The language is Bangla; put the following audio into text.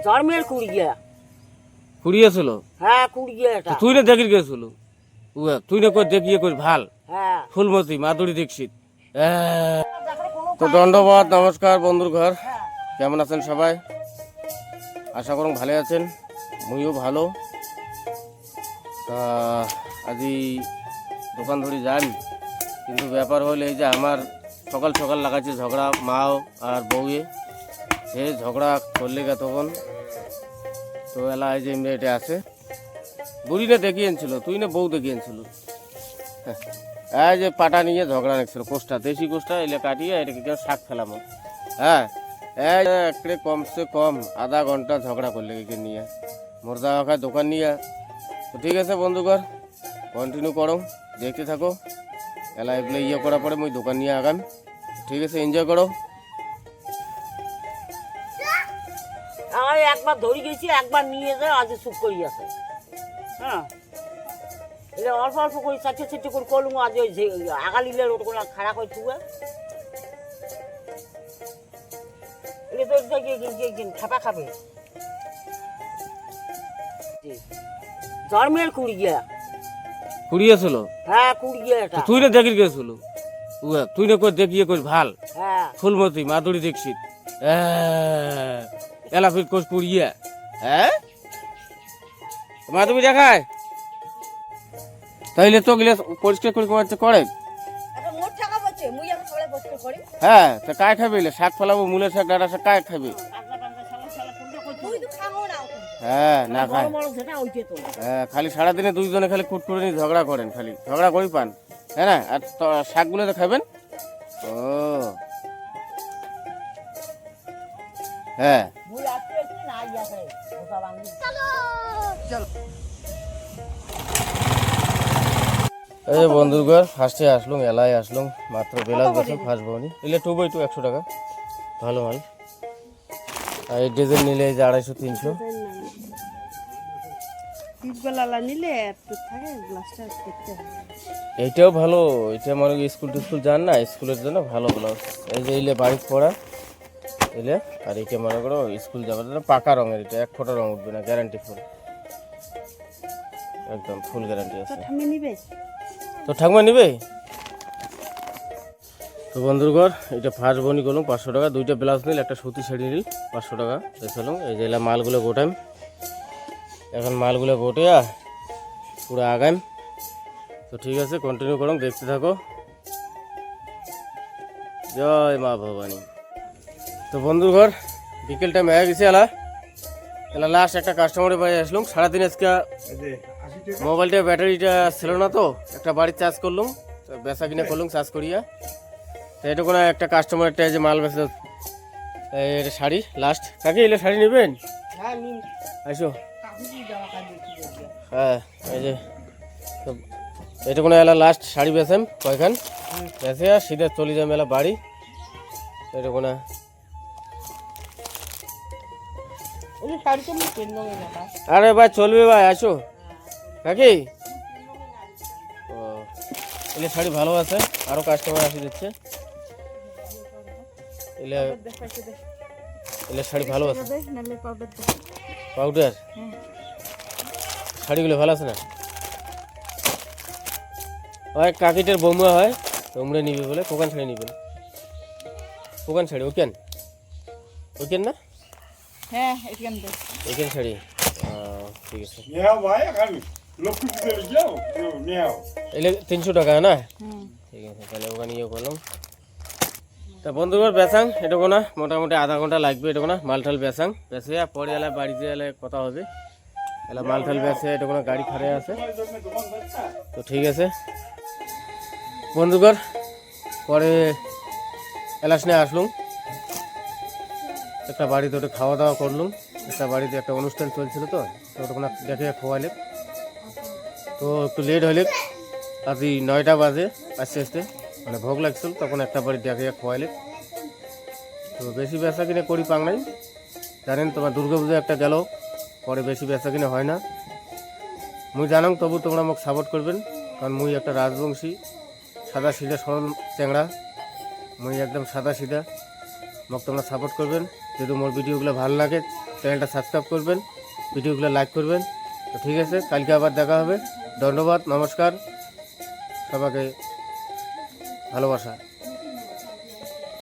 জন্মের কুড়িয়া কুড়িয়েছিল হ্যাঁ কুড়িয়া এটা তুই না দেখি গেছিল তুই না করে দেখিয়ে করি ভাল হ্যাঁ ফুলমতি মাধুরী দীক্ষিত তো দণ্ডবাদ নমস্কার বন্ধুর ঘর কেমন আছেন সবাই আশা করুন ভালো আছেন মুইও ভালো তা আজি দোকান ধরে যান কিন্তু ব্যাপার হল এই যে আমার সকাল সকাল লাগাচ্ছে ঝগড়া মাও আর বউয়ে সে ঝগড়া করলে গে তখন তো এলা এই যে মেয়েটা আছে বুড়িটা দেখিয়ে আনছিল তুই না বউ দেখিয়ে আনছিল এই যে পাটা নিয়ে ঝগড়া রাখছিল কোষ্টা দেশি কোষ্টা এলে কাটিয়ে এটাকে কেউ শাক ফেলাম হ্যাঁ এই একটা কমসে কম আধা ঘন্টা ঝগড়া করলে একে নিয়ে মোরদা খায় দোকান নিয়ে তো ঠিক আছে বন্ধুগর কন্টিনিউ করো দেখতে থাকো এলা এগুলো ইয়ে করার পরে মুই দোকান নিয়ে আগাম ঠিক আছে এনজয় করো আমি একবার ধরে গেছি একবার নিয়ে যায় আজ চুপ করি আছে হ্যাঁ এটা অল্প অল্প করে চারটে চারটে করে করলুম আজ ওই আগালিলে ওটা কোনো খারাপ হয় তুই এটা তো খাপা খাবে জন্মের কুড়িয়া কুড়িয়েছিল হ্যাঁ কুড়িয়া এটা তুই না দেখি গেছিল তুই না করে দেখিয়ে করি ভাল হ্যাঁ ফুলমতি মাধুরী দীক্ষিত এলা ফির কোষ কুড়িয়া হ্যাঁ মাধুরী দেখায় তাইলে তো গেলে পরিষ্কার করে করে হ্যাঁ তা কায় খাবে শাক ফেলাবো মূলের শাক ডাঁটা শাক কায় খাবে হ্যাঁ না খায় হ্যাঁ খালি সারাদিনে দুইজনে খালি কুট করে নিয়ে ঝগড়া করেন খালি ঝগড়া করি পান হ্যাঁ না আর শাকগুলো তো খাবেন ও হ্যাঁ এই বন্ধুর ঘর ফার্স্টে আসলুম এলাই আসলুম মাত্র বেলাস বছর ফার্স্ট বনি এলে 2/2 100 টাকা ভালো মাল আর এই ডিজাইন নিলে এই যে 250 300 এইটাও ভালো এটা মানে স্কুল যান না স্কুলের জন্য ভালো ব্লাউজ এই যে এলে বাড়ি পড়া এলে আর এটা মনে করো স্কুল যাবার জন্য পাকা রঙের এটা 1 ফোঁটা রং উঠবে না গ্যারান্টি ফুল একদম ফুল গ্যারান্টি আছে তো ঠাকুমা নিবে তো বন্ধুর ঘর এটা ফার্স্ট বনি করলাম 500 টাকা দুইটা ব্লাউজ নিল একটা সুতি শাড়ি নিল 500 টাকা দেখলাম এই যে এলা মালগুলো গোটাম এখন মালগুলো গোটিয়া পুরো আগাম তো ঠিক আছে কন্টিনিউ করুন দেখতে থাকো জয় মা ভবানী তো বন্ধুর ঘর বিকেল টাইম হয়ে গেছে এলা লাস্ট একটা কাস্টমারের বাড়ি আসলাম সারাদিন আজকে মোবাইলটা ব্যাটারিটা ছিল না তো একটা বাড়ি চার্জ করলাম বেচা কিনা করলাম চার্জ করিয়া তো এটা কোনো একটা কাস্টমারটা যে মাল বেচে এটা শাড়ি লাস্ট কাকে এলে শাড়ি নেবেন আসো হ্যাঁ এই যে তো এটা কোনো এলা লাস্ট শাড়ি বেচেম কয়খান বেচে আর সিধা চলে যাম এলা বাড়ি এটা কোনো আরে ভাই চলবে ভাই আসো কাকি ও এলে শাড়ি ভালো আছে আরো কাস্টমার আসে দিচ্ছে এলে শাড়ি ভালো আছে পাউডার শাড়িগুলো ভালো আছে না ওই কাকিটার বৌমা হয় তোমরা নিবে বলে কোকান শাড়ি নিবেন কোকান শাড়ি ওকেন ওকেন না হ্যাঁ এখান শাড়ি ঠিক আছে এলে 300 টাকা না ঠিক আছে তাহলে ওখানে ইয়ে করলাম তা বন্ধুগর বেসাং এটা কোনা মোটামুটি আধা ঘন্টা লাগবে এটা কোনা মালঠাল বেসাং বেসে পরে এলা বাড়িতে এলে কথা হবে এলা মালঠাল বেসে এটা কোনা গাড়ি খাড়ে আছে তো ঠিক আছে বন্ধুগর পরে এলাস নিয়ে আসলুম একটা বাড়িতে ওটা খাওয়া দাওয়া করলুম একটা বাড়িতে একটা অনুষ্ঠান চলছিল তো ওটা কোনো দেখে খোয়ালে তো একটু লেট হলে রাত্রি 9টা বাজে আস্তে আস্তে মানে ভোগ লাগছিল তখন একটা বাড়ি দেখে খোয়ালে তো বেশি বেচা কিনে করি পাং নাই জানেন তোমার দুর্গাপুজো একটা গেল পরে বেশি বেচা কিনে হয় না মুই জানাম তবু তোমরা আমাকে সাপোর্ট করবেন কারণ মুই একটা রাজবংশী সাদা সিধা সরল চ্যাংড়া মুই একদম সাদা সিধা মোক তোমরা সাপোর্ট করবেন যদি মোর ভিডিওগুলো ভালো লাগে চ্যানেলটা সাবস্ক্রাইব করবেন, ভিডিওগুলো লাইক করবেন। তো ঠিক আছে, কালকে আবার দেখা হবে। ধন্যবাদ, নমস্কার, সবাইকে ভালোবাসা।